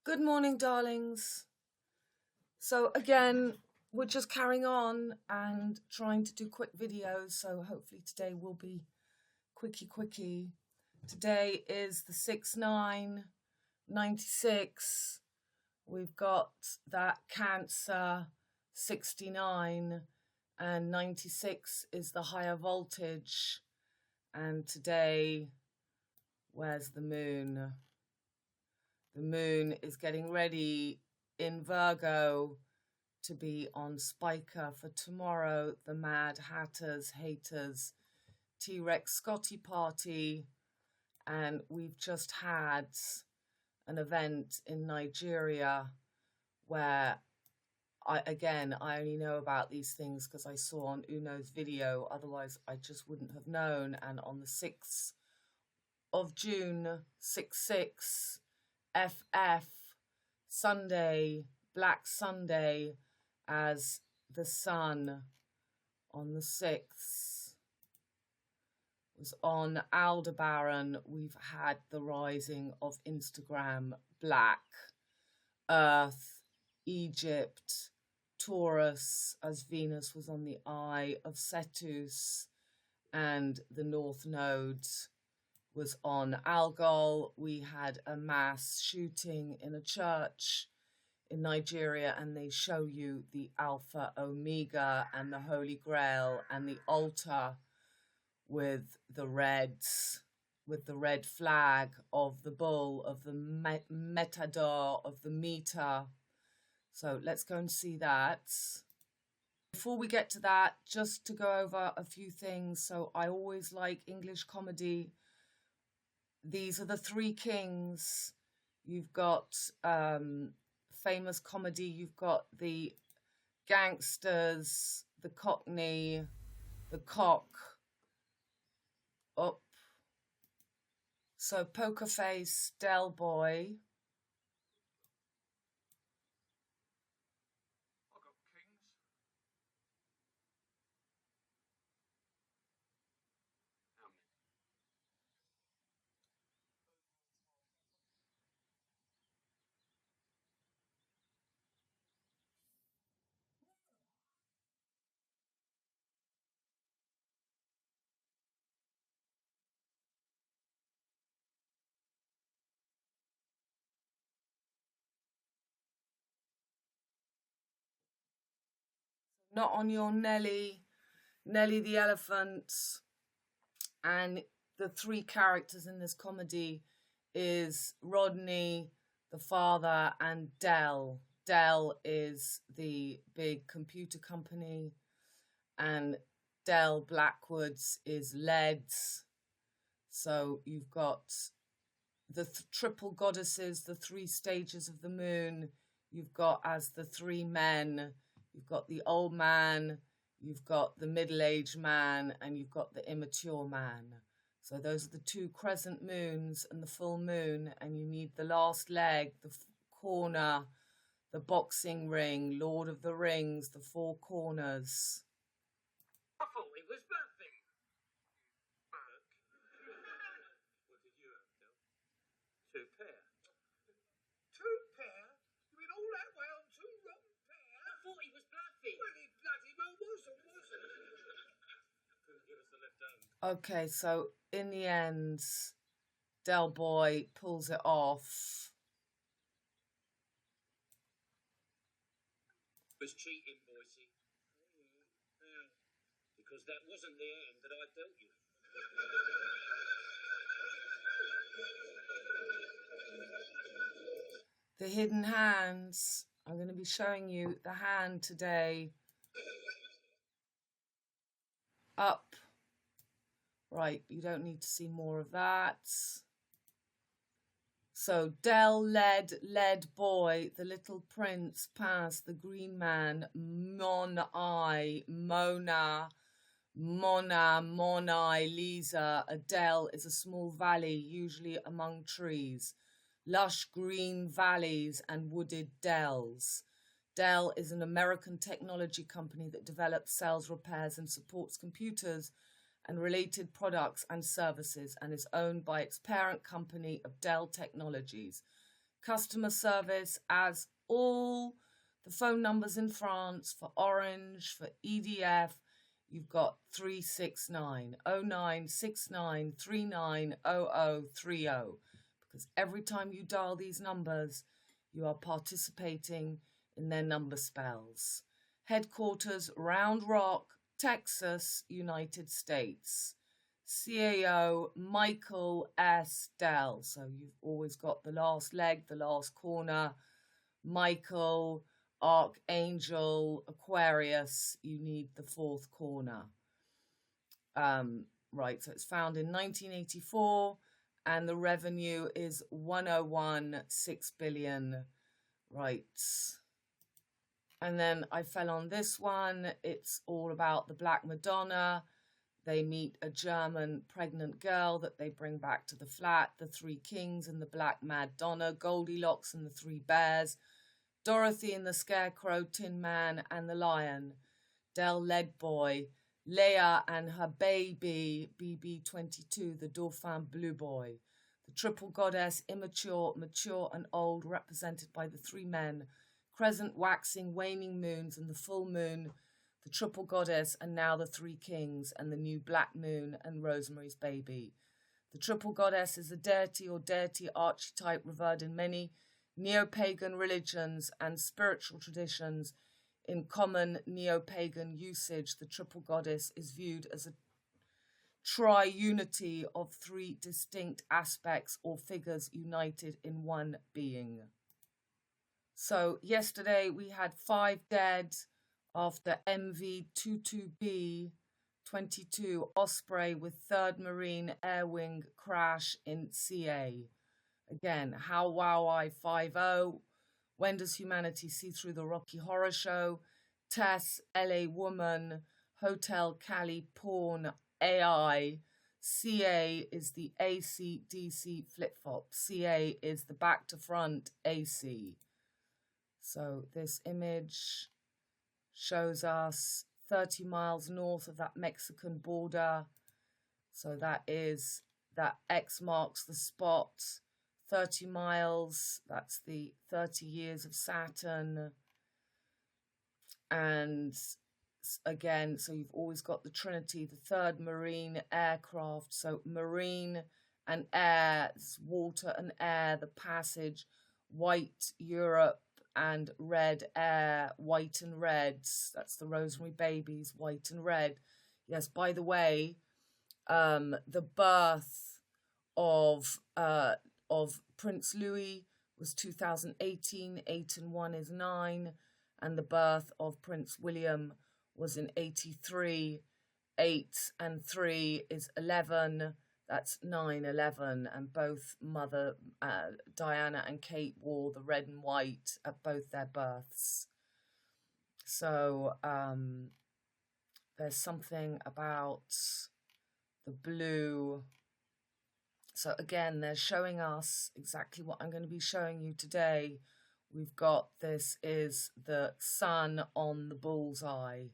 Good morning, darlings. So again, we're just carrying on and trying to do quick videos. So hopefully today will be quickie. Today is the 6/9/96. We've got that Cancer 69 and 96 is the higher voltage. And today, where's the moon? The moon is getting ready in Virgo to be on Spiker for tomorrow, the Mad Hatters, Haters, T-Rex Scotty party. And we've just had an event in Nigeria where I only know about these things because I saw on Uno's video, otherwise I just wouldn't have known. And on the 6th of June, 6/6, FF, Sunday, Black Sunday, as the sun on the 6th was on Aldebaran. We've had the rising of Instagram, Black, Earth, Egypt, Taurus, as Venus was on the eye of Cetus, and the North Node was on Algol. We had a mass shooting in a church in Nigeria, and they show you the Alpha Omega and the Holy Grail and the altar with the reds, with the red flag of the bull, of the metador, of the meter. So let's go and see that. Before we get to that, just to go over a few things. So I always like English comedy. These are the three kings. You've got famous comedy. You've got the gangsters, the cockney, the cock. Up. So Poker Face, Dell Boy. I got kings. How many? Not on your Nelly the elephant. And the three characters in this comedy is Rodney, the father, and Dell. Dell is the big computer company, and Dell Blackwoods is LEDs. So you've got the triple goddesses, the three stages of the moon. You've got as the three men. You've got the old man, you've got the middle-aged man, and you've got the immature man. So those are the two crescent moons and the full moon, and you need the last leg, the corner, the boxing ring, Lord of the Rings, the four corners. I thought he was bluffing. Burke. What did you have, Del? 2 pair. 2 pair? You went all that way on 2 wrong pair? I thought he was bluffing. Well, he bloody well wasn't. Couldn't give us the left hand. Okay, so in the end, Dell Boy pulls it off. Was cheating, Boise. How? Because that wasn't the hand that I dealt you. The hidden hands. I'm going to be showing you the hand today. Up. Right, you don't need to see more of that. So Dell, led boy, the little prince, passed the green man, Mon-I, Mona, Monai, Lisa. A dell is a small valley, usually among trees. Lush green valleys and wooded dells. Dell is an American technology company that develops, sells, repairs, and supports computers and related products and services, and is owned by its parent company of Dell Technologies. Customer service as all the phone numbers in France for Orange, for EDF. You've got 369 0969 390030, because every time you dial these numbers, you are participating in their number spells. Headquarters, Round Rock, Texas, United States. CAO, Michael S. Dell. So you've always got the last leg, the last corner. Michael, Archangel, Aquarius, you need the fourth corner. Right, so it's found in 1984, and the revenue is 101.6 billion. Right. And then I fell on this one. It's all about the Black Madonna. They meet a German pregnant girl that they bring back to the flat. The Three Kings and the Black Madonna, Goldilocks and the Three Bears, Dorothy and the Scarecrow, Tin Man and the Lion, Dell Boy, Leia and her baby, BB22, the Dauphin Blue Boy, the Triple Goddess, immature, mature and old, represented by the three men, crescent, waxing, waning moons and the full moon, the Triple Goddess, and now the Three Kings and the new Black Moon and Rosemary's Baby. The Triple Goddess is a deity or deity archetype revered in many neo-pagan religions and spiritual traditions. In common neo-pagan usage, the Triple Goddess is viewed as a triunity of three distinct aspects or figures united in one being. So yesterday we had 5 dead after MV22B22 Osprey with 3rd Marine Air Wing crash in CA. Again, How Wow I 50. When Does Humanity See Through the Rocky Horror Show? Tess, LA Woman, Hotel Cali Porn, AI. CA is the AC/DC flip-flop. CA is the back to front AC. So this image shows us 30 miles north of that Mexican border. So that X marks the spot. 30 miles, that's the 30 years of Saturn. And again, so you've always got the Trinity, the 3rd Marine aircraft. So marine and air, water and air, the passage, white Europe and red air, white and reds. That's the Rosemary Babies, white and red. Yes, by the way, the birth of Prince Louis was 2018, 8 and 1 is 9, and the birth of Prince William was in 83, 8 and 3 is 11, that's 9/11, and both Mother Diana and Kate wore the red and white at both their births. So there's something about the blue. So again, they're showing us exactly what I'm going to be showing you today. We've got, this is the sun on the bullseye.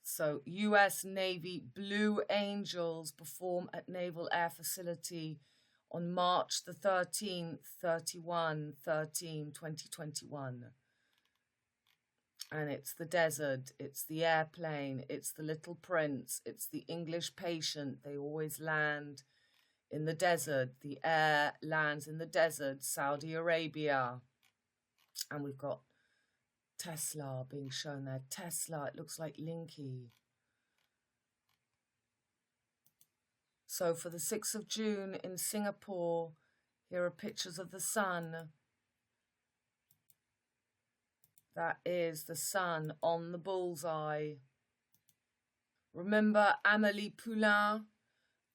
So US Navy Blue Angels perform at Naval Air Facility on March the 13th, 2021. And it's the desert, it's the airplane, it's the Little Prince, it's the English Patient. They always land in the desert. The air lands in the desert, Saudi Arabia. And we've got Tesla being shown there. Tesla, it looks like Linky. So for the 6th of June in Singapore, here are pictures of the sun. That is the sun on the bullseye. Remember Amélie Poulain?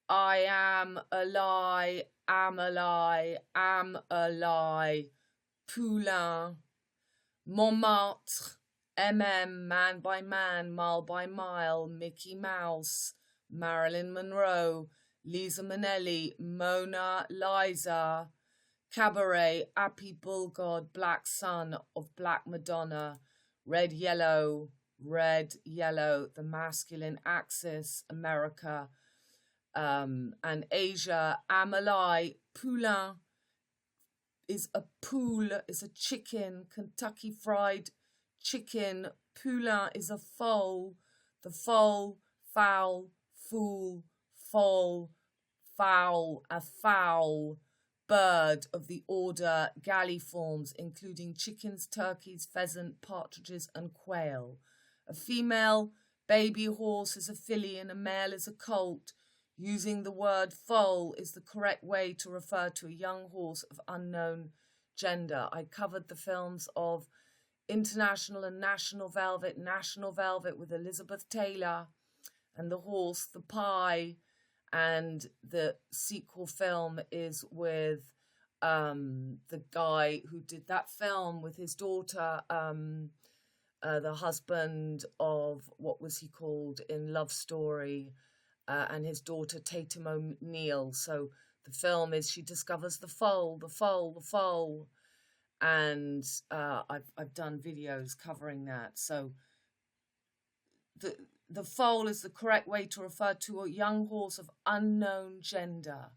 I am a lie, am a lie, am a lie. Poulain. Montmartre. Man by man, mile by mile. Mickey Mouse. Marilyn Monroe. Liza Minnelli. Mona Lisa. Cabaret, Appy Bullgod, Black Sun of Black Madonna, Red Yellow, the masculine axis, America, And Asia, Amalai, Poulain is a poule, is a chicken, Kentucky fried chicken. Poulain is a foal, the foal, fowl, fool, foal, fowl, a fowl, bird of the order Galliformes, including chickens, turkeys, pheasant, partridges, and quail. A female baby horse is a filly and a male is a colt. Using the word foal is the correct way to refer to a young horse of unknown gender. I covered the films of International and National Velvet with Elizabeth Taylor, and the horse, the pie, and the sequel film is with the guy who did that film with his daughter, the husband of, what was he called in Love Story, and his daughter Tatum O'Neal. So the film is she discovers the foal, and I've done videos covering that. So the foal is the correct way to refer to a young horse of unknown gender.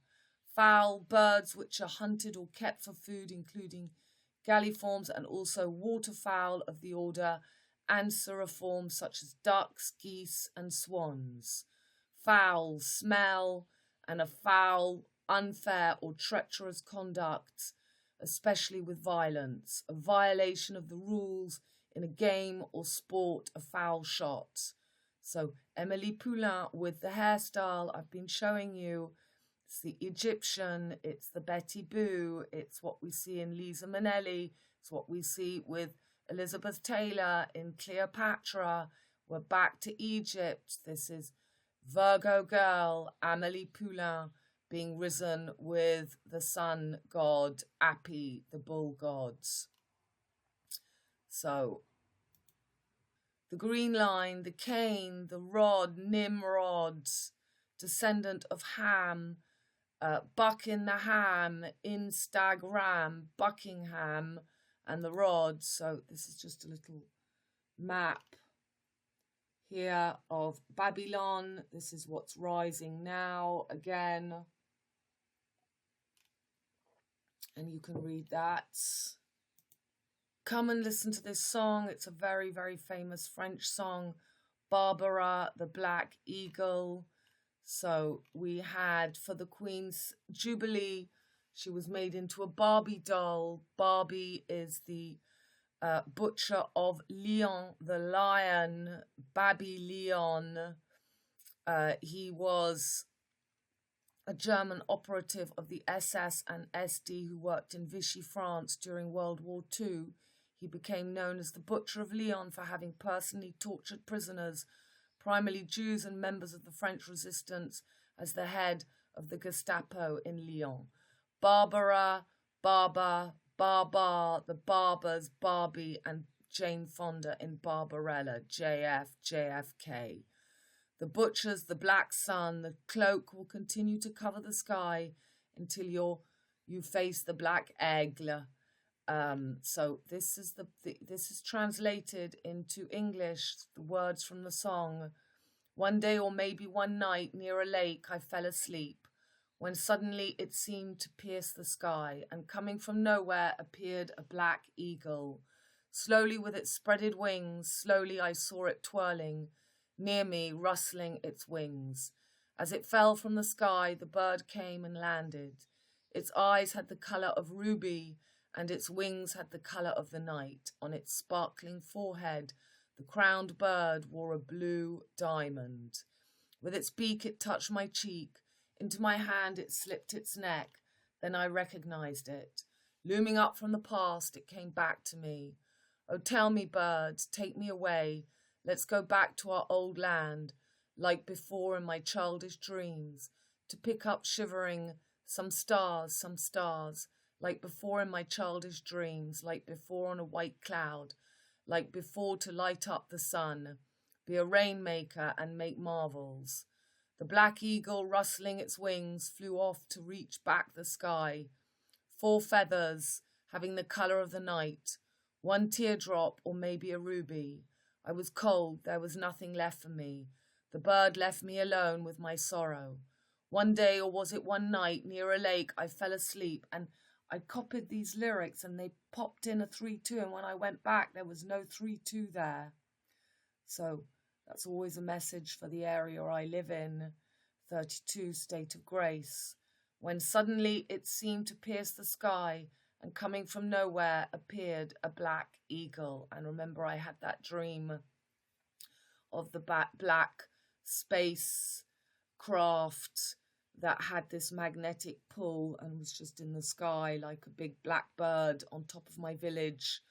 Fowl, birds which are hunted or kept for food, including galliforms and also waterfowl of the order Anseriformes, such as ducks, geese, and swans. Foul, smell, and a foul, unfair or treacherous conduct, especially with violence, a violation of the rules in a game or sport, a foul shot. So Emily Poulain with the hairstyle I've been showing you. It's the Egyptian, it's the Betty Boo, it's what we see in Liza Minnelli, it's what we see with Elizabeth Taylor in Cleopatra. We're back to Egypt. This is Virgo girl, Amélie Poulain, being risen with the sun god, Api, the bull gods. So the green line, the cane, the rod, Nimrod, descendant of Ham, buck in the ham, in stag ram, Buckingham, and the rod. So this is just a little map here of Babylon. This is what's rising now again. And you can read that. Come and listen to this song. It's a very, very famous French song, Barbara, the Black Eagle. So we had, for the Queen's Jubilee, she was made into a Barbie doll. Barbie is the butcher of Leon, the lion, Baby Leon. He was a German operative of the SS and SD who worked in Vichy, France during World War II. He became known as the Butcher of Leon for having personally tortured prisoners, primarily Jews and members of the French resistance, as the head of the Gestapo in Lyon. Barbara, Baba, Baba, the Barbers, Barbie, and Jane Fonda in Barbarella, JF, JFK. The butchers, the black sun, the cloak will continue to cover the sky until you face the black aigle. So this is translated into English, the words from the song. One day or maybe one night near a lake I fell asleep, when suddenly it seemed to pierce the sky, and coming from nowhere appeared a black eagle. Slowly with its spreaded wings, slowly I saw it twirling, near me, rustling its wings. As it fell from the sky, the bird came and landed. Its eyes had the colour of ruby, and its wings had the colour of the night. On its sparkling forehead, the crowned bird wore a blue diamond. With its beak it touched my cheek. Into my hand it slipped its neck. Then I recognized it. Looming up from the past, it came back to me. Oh, tell me, bird, take me away. Let's go back to our old land, like before in my childish dreams, to pick up shivering some stars, like before in my childish dreams, like before on a white cloud, like before to light up the sun, be a rainmaker and make marvels. The black eagle, rustling its wings, flew off to reach back the sky. 4 feathers, having the colour of the night, 1 teardrop or maybe a ruby. I was cold, there was nothing left for me. The bird left me alone with my sorrow. One day, or was it one night, near a lake, I fell asleep, and I copied these lyrics and they popped in a 3-2, and when I went back there was no 3-2 there. So that's always a message for the area I live in, 32 State of Grace, when suddenly it seemed to pierce the sky, and coming from nowhere appeared a black eagle. And remember, I had that dream of the black space craft that had this magnetic pull and was just in the sky like a big black bird on top of my village,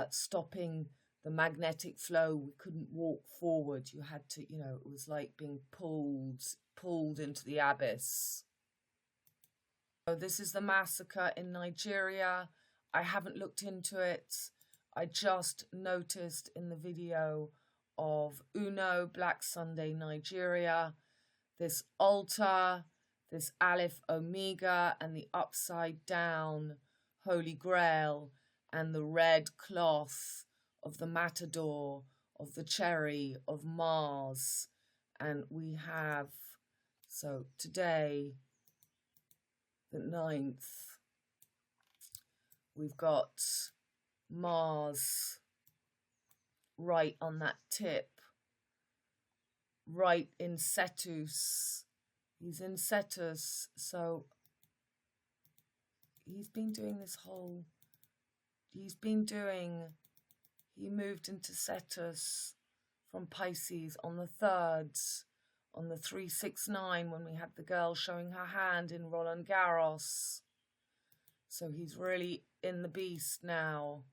stopping the magnetic flow. We couldn't walk forward. You had to, you know, it was like being pulled into the abyss. So this is the massacre in Nigeria. I haven't looked into it. I just noticed in the video of Uno, Black Sunday, Nigeria, this altar, this Aleph Omega, and the upside down Holy Grail, and the red cloth of the matador, of the cherry, of Mars. And we have, so today, the 9th, we've got Mars right on that tip, right in Cetus. He's in Cetus, so he's been doing this whole, he moved into Cetus from Pisces on the 3rd, on the 369, when we had the girl showing her hand in Roland Garros. So he's really in the beast now.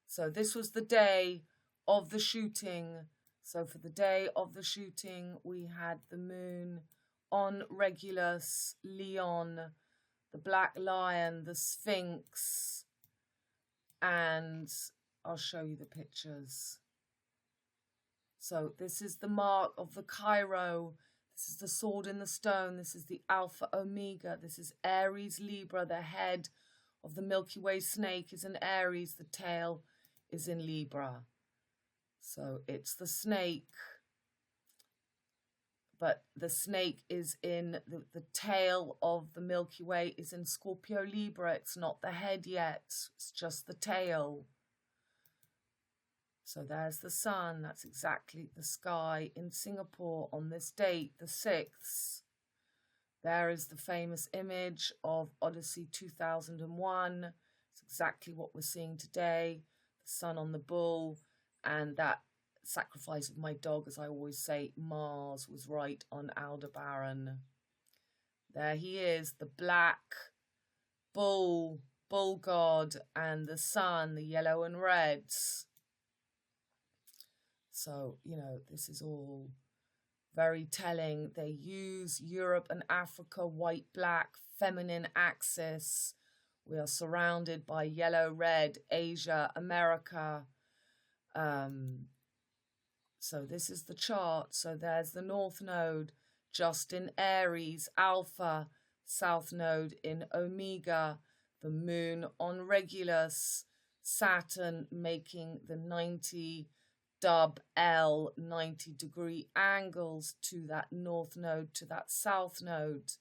So this was the day of the shooting. So for the day of the shooting, we had the moon on Regulus, Leon, the Black Lion, the Sphinx, and I'll show you the pictures. So this is the mark of the Cairo. This is the sword in the stone. This is the Alpha Omega. This is Aries, Libra. The head of the Milky Way snake is in Aries. The tail is in Libra. So it's the snake, but the snake is in the tail of the Milky Way is in Scorpio, Libra. It's not the head yet. It's just the tail. So there's the sun. That's exactly the sky in Singapore on this date, the 6th. There is the famous image of Odyssey 2001. It's exactly what we're seeing today. The sun on the bull, and that sacrifice of my dog, as I always say, Mars was right on Aldebaran. There he is, the black bull god, and the sun, the yellow and reds. So, you know, this is all very telling. They use Europe and Africa, white, black, feminine axis. We are surrounded by yellow, red, Asia, America. So this is the chart. So there's the North Node just in Aries, Alpha, South Node in Omega, the Moon on Regulus, Saturn making the 90 dub L 90-degree angles to that North Node, to that South Node.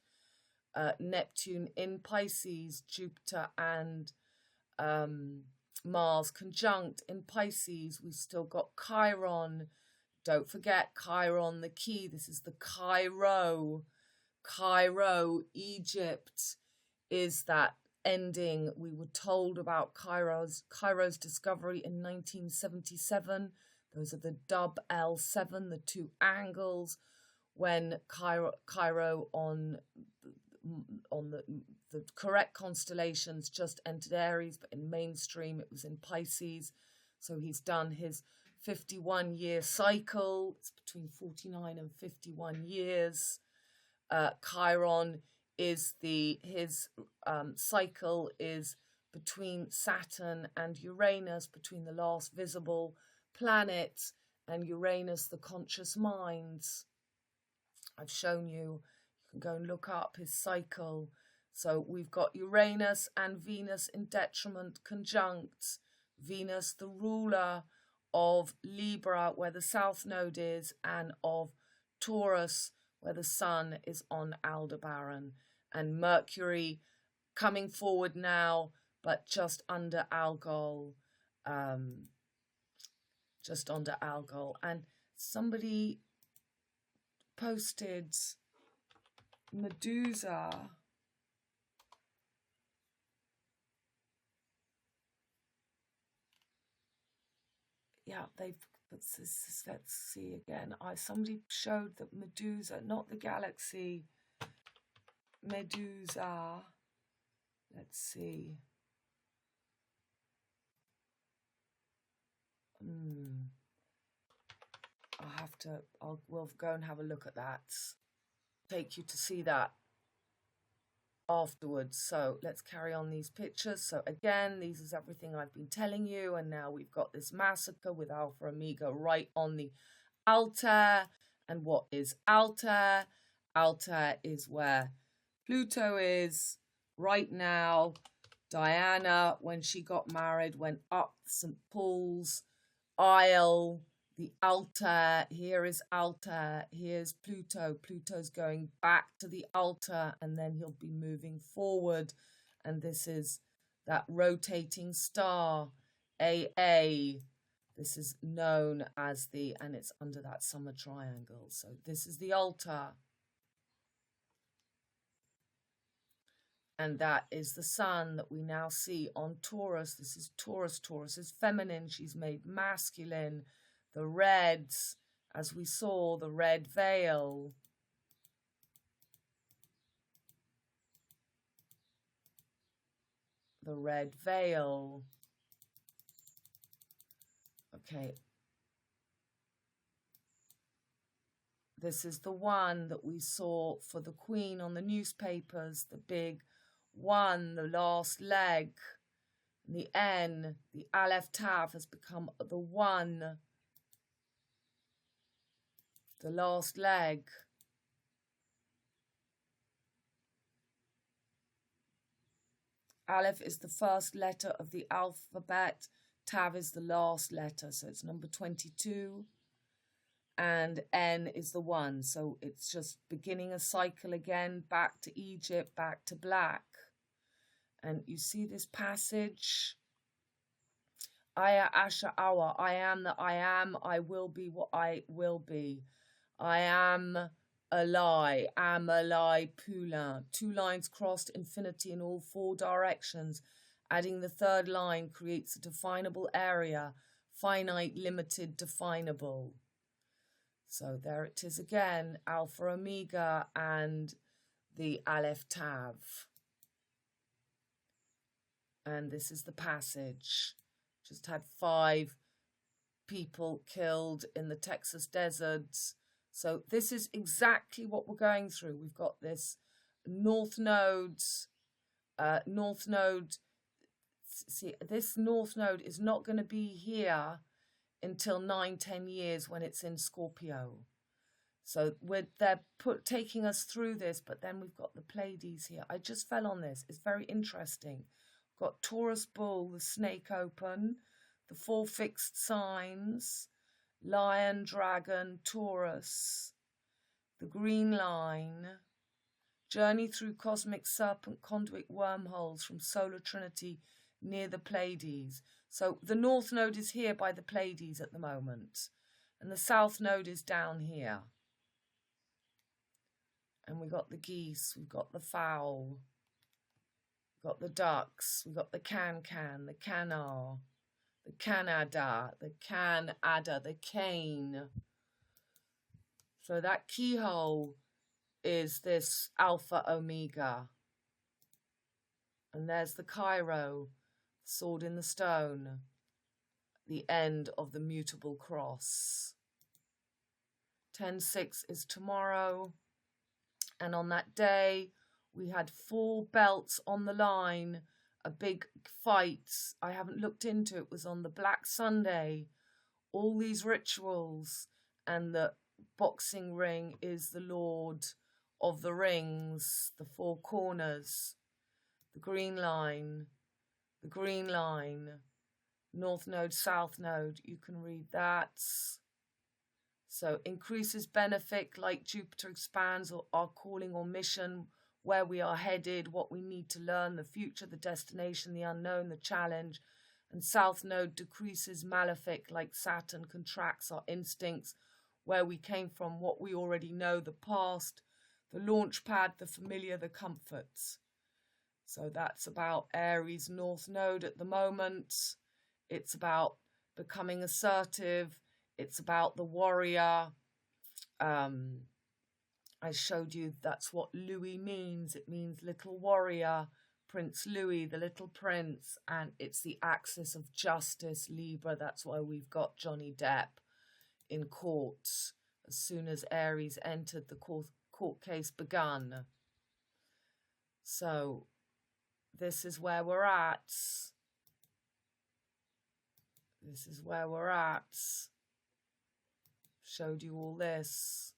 Neptune in Pisces, Jupiter and Mars conjunct in Pisces. We've still got Chiron. Don't forget Chiron, the key. This is the Cairo. Cairo, Egypt is that ending. We were told about Cairo's discovery in 1977. Those are the dub L7, the two angles, when Cairo on the correct constellations just entered Aries, but in mainstream it was in Pisces. So he's done his 51-year cycle. It's between 49 and 51 years. Chiron is his cycle is between Saturn and Uranus, between the last visible planet and Uranus, the conscious mind. I've shown you. You can go and look up his cycle. So we've got Uranus and Venus in detriment conjunct. Venus, the ruler of Libra, where the South Node is, and of Taurus, where the sun is on Aldebaran, and Mercury coming forward now, but just under Algol, and somebody posted Medusa. Yeah, they've put this, let's see again. Somebody showed that Medusa, not the galaxy, Medusa. Let's see. We'll go and have a look at that. Take you to see that afterwards. So let's carry on these pictures. So again, this is everything I've been telling you, and now we've got this massacre with Alpha Omega right on the altar. And what is Altair? Altair is where Pluto is right now. Diana, when she got married, went up St. Paul's aisle. The altar, here is Altair, here's Pluto. Pluto's going back to the altar, and then he'll be moving forward. And this is that rotating star, AA. This is known as and it's under that summer triangle. So this is the altar. And that is the sun that we now see on Taurus. This is Taurus. Taurus is feminine. She's made masculine. The reds, as we saw, the red veil. The red veil. Okay. This is the one that we saw for the Queen on the newspapers, the big one, the last leg. The N, the Aleph Tav has become the one. The last leg. Aleph is the first letter of the alphabet. Tav is the last letter, so it's number 22. And N is the 1, so it's just beginning a cycle again, back to Egypt, back to black. And you see this passage? Aya Asha Awa, I am that I am, I will be what I will be. I am a lie, POULE. 2 lines crossed, infinity in all 4 directions. Adding the 3rd line creates a definable area, finite, limited, definable. So there it is again, Alpha Omega and the Aleph Tav. And this is the passage. Just had 5 people killed in the Texas deserts. So this is exactly what we're going through. We've got this north node. See, this north node is not going to be here until 9-10 years when it's in Scorpio. So they're taking us through this, but then we've got the Pleiades here. I just fell on this. It's very interesting. Got Taurus Bull, the snake open, the 4 fixed signs, Lion, Dragon, Taurus, the green line, journey through cosmic serpent conduit wormholes from solar trinity near the Pleiades. So the north node is here by the Pleiades at the moment, and the south node is down here. And we got the geese, we've got the fowl, we've got the ducks, we've got the can, the canar, the Canada, the can-adder, the cane. So that keyhole is this Alpha Omega. And there's the Cairo, sword in the stone, the end of the mutable cross. 10-6 is tomorrow. And on that day, we had 4 belts on the line. A big fight I haven't looked into. It was on the Black Sunday. All these rituals, and the boxing ring is the Lord of the Rings, the 4 corners, the green line, north node, south node. You can read that. So increases benefic, like Jupiter expands or our calling or mission, where we are headed, what we need to learn, the future, the destination, the unknown, the challenge. And South Node decreases malefic, like Saturn contracts our instincts, where we came from, what we already know, the past, the launch pad, the familiar, the comforts. So that's about Aries North Node at the moment. It's about becoming assertive. It's about the warrior. I showed you that's what Louis means. It means little warrior, Prince Louis, the little prince, and it's the axis of justice, Libra. That's why we've got Johnny Depp in court as soon as Aries entered, the court case begun. So this is where we're at. This is where we're at. Showed you all this.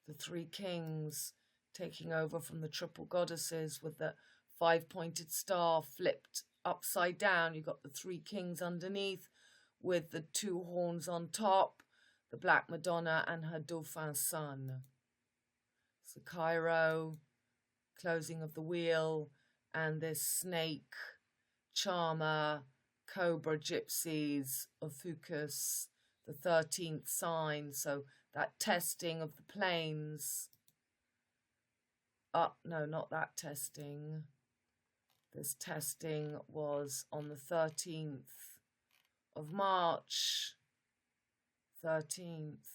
The three kings taking over from the triple goddesses with the five-pointed star flipped upside down. You've got the three kings underneath with the two horns on top, the Black Madonna and her Dauphin son. So Cairo, closing of the wheel, and this snake, charmer, cobra, gypsies, Ophiuchus, the 13th sign. So that testing of the planes. No, not that testing. This testing was on the 13th of March. 13th.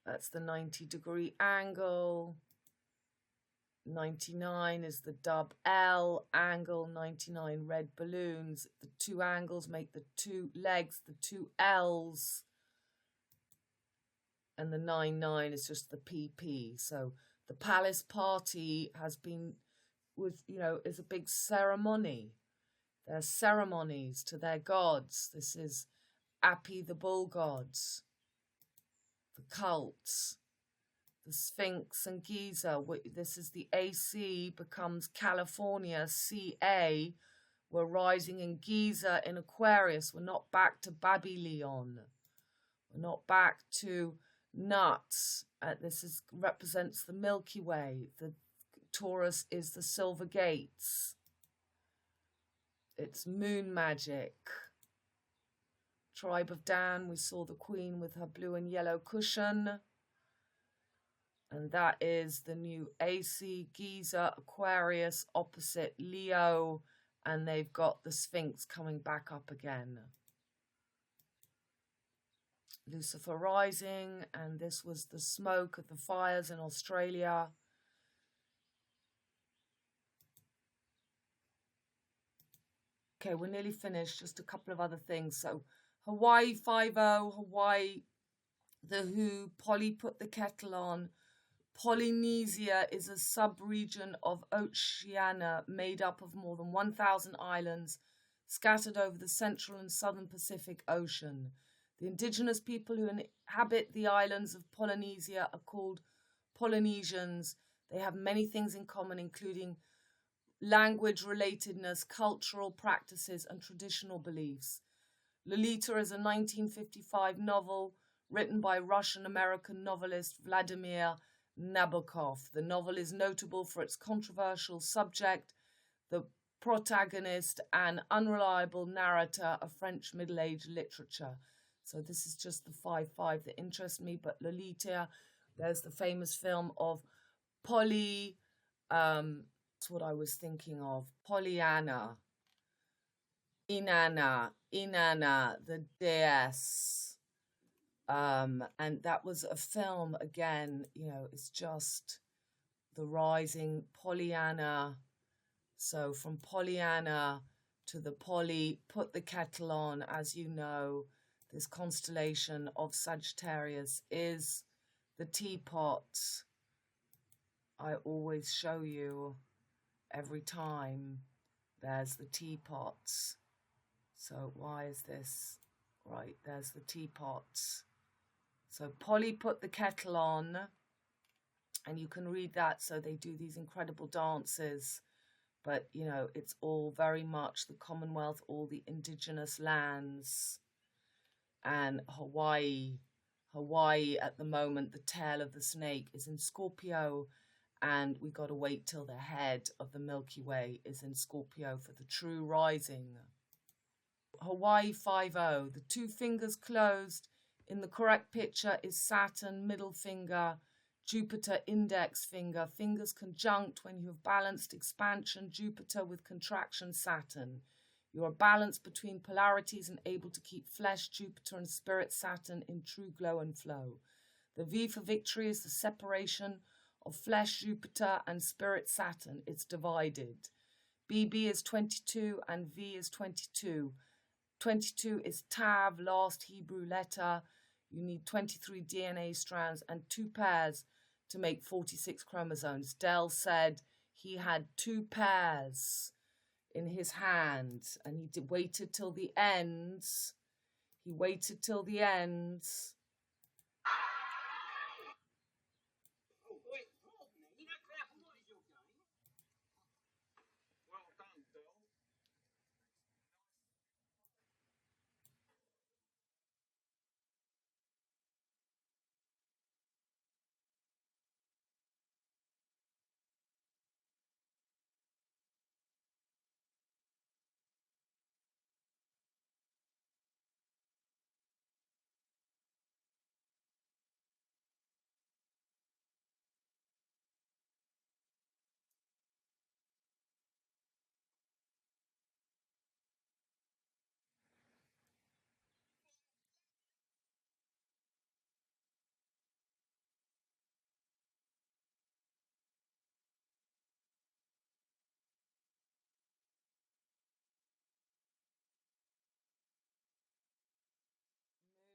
That's the 90-degree angle. 99 is the dub L angle, 99 red balloons. The two angles make the two legs, the two L's. And the 99 is just the PP. So the palace party has been, is a big ceremony. There's ceremonies to their gods. This is Api the bull gods, the cults. The Sphinx and Giza, this is the AC becomes California, CA. We're rising in Giza in Aquarius. We're not back to Babylon. We're not back to nuts. This represents the Milky Way. The Taurus is the Silver Gates. It's moon magic. Tribe of Dan, we saw the Queen with her blue and yellow cushion. And that is the new AC, Giza, Aquarius, opposite Leo. And they've got the Sphinx coming back up again. Lucifer rising. And this was the smoke of the fires in Australia. Okay, we're nearly finished. Just a couple of other things. So Hawaii 5-0, Hawaii, the Who, Polly put the kettle on. Polynesia is a sub-region of Oceania made up of more than 1,000 islands scattered over the central and southern Pacific Ocean. The indigenous people who inhabit the islands of Polynesia are called Polynesians. They have many things in common, including language relatedness, cultural practices, and traditional beliefs. Lolita is a 1955 novel written by Russian-American novelist Vladimir Nabokov. The novel is notable for its controversial subject, the protagonist, and unreliable narrator of French Middle Age literature. So this is just the 5-5 that interests me. But Lolita, there's the famous film of Polly, that's what I was thinking of, Pollyanna, Inanna, the déesse. And that was a film, again, it's just the rising Pollyanna. So from Pollyanna to the Polly, put the kettle on. As you know, this constellation of Sagittarius is the teapot. I always show you every time there's the teapots. So why is this? Right, there's the teapots. So Polly put the kettle on, and you can read that. So they do these incredible dances But, you know, it's all very much the Commonwealth, all the indigenous lands, and Hawaii. Hawaii at the moment, the tail of the snake is in Scorpio, and we got to wait till the head of the Milky Way is in Scorpio for the true rising. Hawaii 5-0, the two fingers closed in the correct picture is Saturn, middle finger, Jupiter, index finger, fingers conjunct when you have balanced expansion, Jupiter with contraction, Saturn. You are balanced between polarities and able to keep flesh, Jupiter, and spirit, Saturn, in true glow and flow. The V for victory is the separation of flesh, Jupiter, and spirit, Saturn. It's divided. BB is 22 and V is 22. 22 is Tav, last Hebrew letter. You need 23 DNA strands and 2 pairs to make 46 chromosomes. Dell said he had 2 pairs in his hand, and he waited till the end. He waited till the end. Oh, wait, pardon me. You know, Cracker, what is your game? Well done, Dell.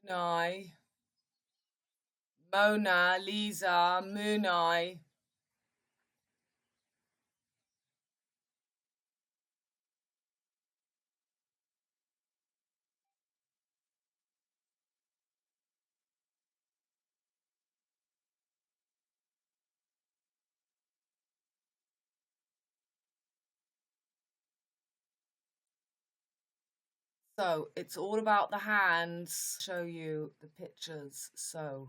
Moonai, Mona Lisa, Moonai. So it's all about the hands. Show you the pictures. So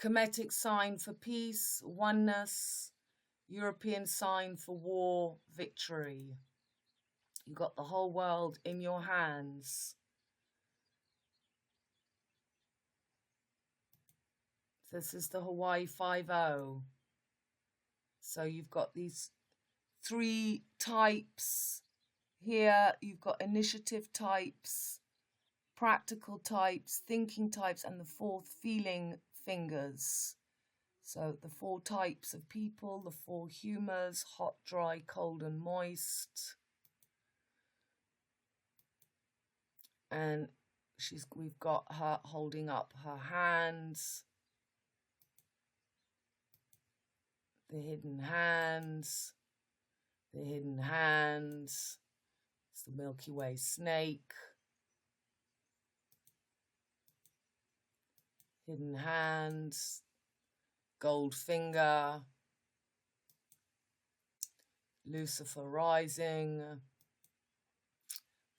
Kemetic sign for peace, oneness, European sign for war, victory. You got the whole world in your hands. This is the Hawaii 5-0. So you've got these 3 types here. You've got initiative types, practical types, thinking types, and the 4th, feeling fingers. So the 4 types of people, the 4 humours, hot, dry, cold, and moist. And we've got her holding up her hands, the hidden hands, the hidden hands. It's the Milky Way snake. Hidden hands, gold finger, Lucifer rising,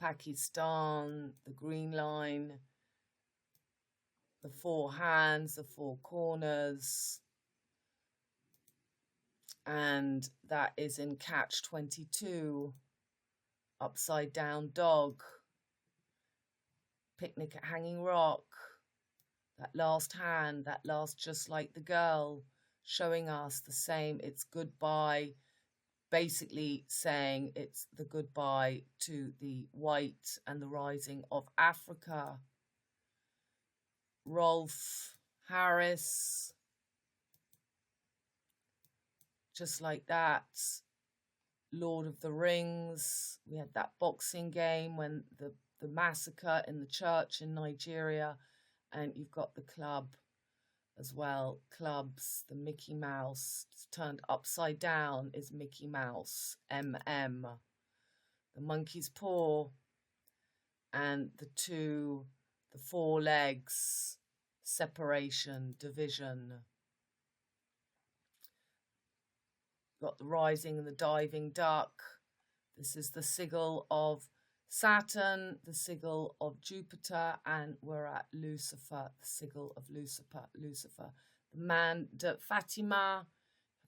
Pakistan, the green line, the 4 hands, the 4 corners, and that is in catch 22, upside down dog, picnic at Hanging Rock, that last hand, that last just like the girl, showing us the same, it's goodbye, basically saying it's the goodbye to the white and the rising of Africa. Rolf Harris, just like that. Lord of the Rings, we had that boxing game when the massacre in the church in Nigeria, and you've got the club as well, clubs, the Mickey Mouse, turned upside down is Mickey Mouse, MM, the monkey's paw, and the 4 legs, separation, division. Got the rising and the diving duck, This is the sigil of Saturn, the sigil of Jupiter, and we're at Lucifer, the sigil of Lucifer. The man de Fatima,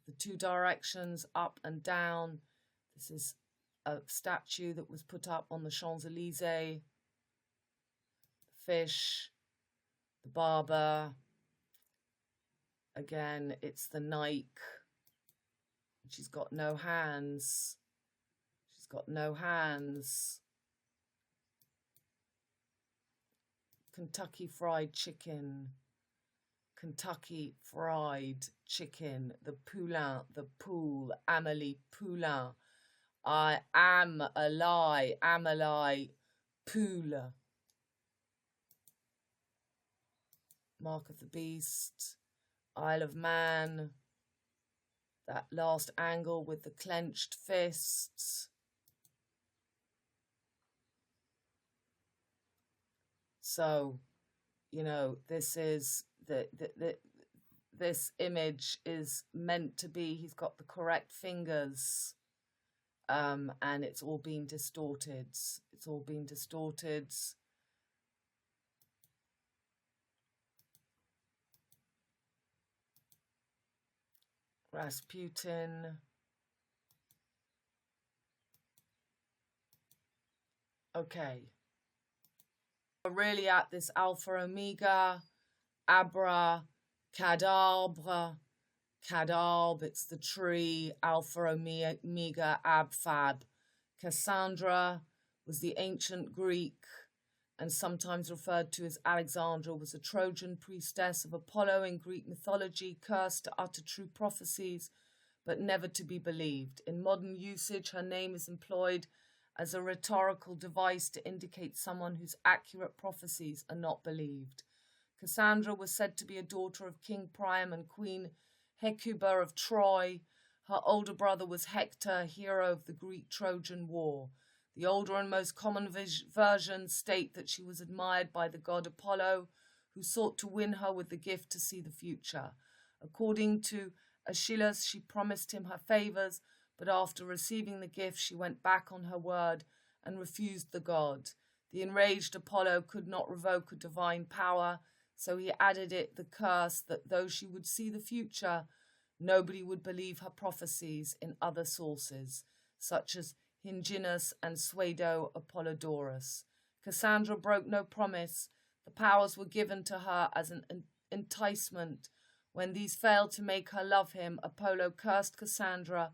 the two directions, up and down. This is a statue that was put up on the Champs-Élysées. The fish, the barber. Again, it's the Nike. She's got no hands. She's got no hands. Kentucky Fried Chicken. Kentucky Fried Chicken. The POULE, Amélie Poulain. I am a lie, Amélie Poulain. Mark of the Beast. Isle of Man. That last angle with the clenched fists. So, you know, this is this image is meant to be, he's got the correct fingers, and it's all been distorted. It's all been distorted. Rasputin. Okay. We're really at this Alpha Omega, ABRA, ARBRE, it's the tree, Alpha Omega, Ab-Fab. Cassandra was the ancient Greek and sometimes referred to as Alexandra, was a Trojan priestess of Apollo in Greek mythology, cursed to utter true prophecies, but never to be believed. In modern usage, her name is employed as a rhetorical device to indicate someone whose accurate prophecies are not believed. Cassandra was said to be a daughter of King Priam and Queen Hecuba of Troy. Her older brother was Hector, hero of the Greek-Trojan War. The older and most common versions state that she was admired by the god Apollo, who sought to win her with the gift to see the future. According to Aeschylus, she promised him her favors, but after receiving the gift, she went back on her word and refused the god. The enraged Apollo could not revoke a divine power, so he added the curse that though she would see the future, nobody would believe her prophecies in other sources, such as Hyginus and Pseudo Apollodorus. Cassandra broke no promise. The powers were given to her as an enticement. When these failed to make her love him, Apollo cursed Cassandra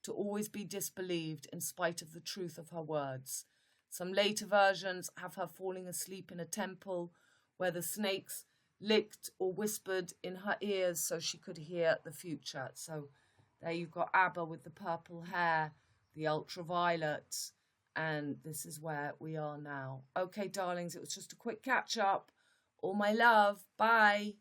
to always be disbelieved in spite of the truth of her words. Some later versions have her falling asleep in a temple where the snakes licked or whispered in her ears so she could hear the future. So there you've got ABBA with the purple hair, the ultraviolet, and this is where we are now. Okay, darlings, it was just a quick catch up. All my love. Bye.